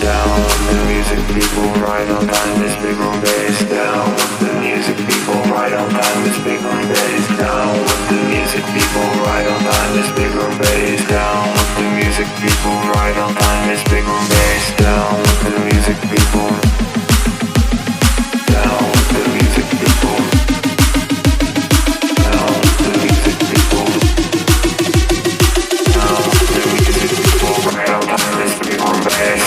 Down with the music, people right on time. This big room bass. Down with the music, people right on time. This big room bass. Down with the music, people right on time. This big room bass. Down with the music, people right on time. This big room bass. Down with the music, people. Down with the music, people. Down with the music, people. Down with the music, people right on time. This big room bass.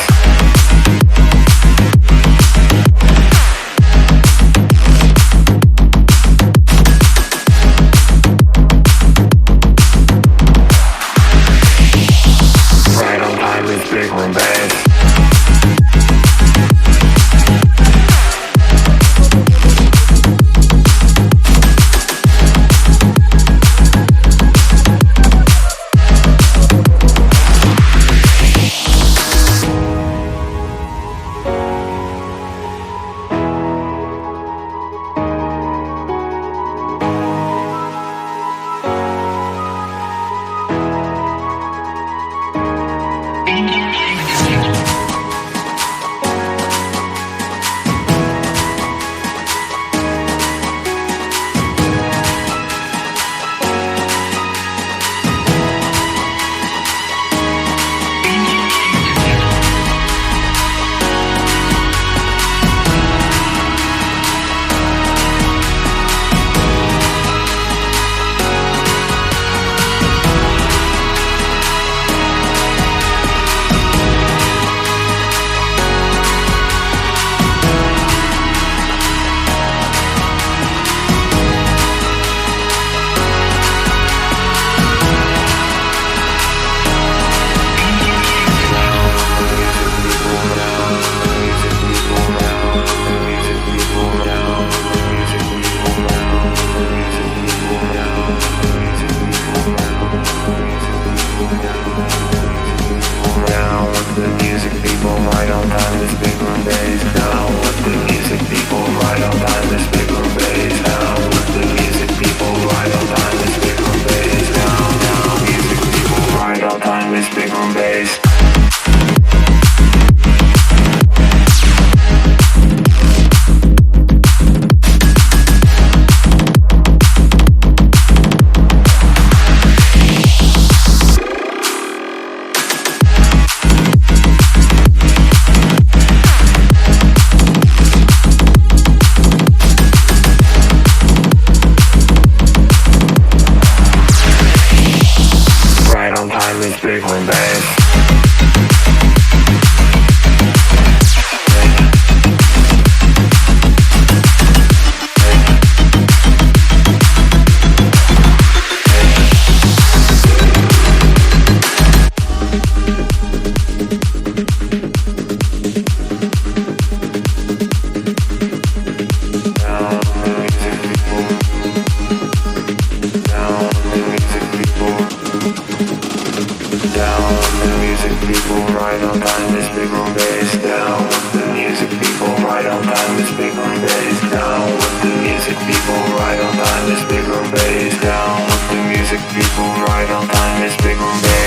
Big room bass. Down with the music, people right on time. This big room bass.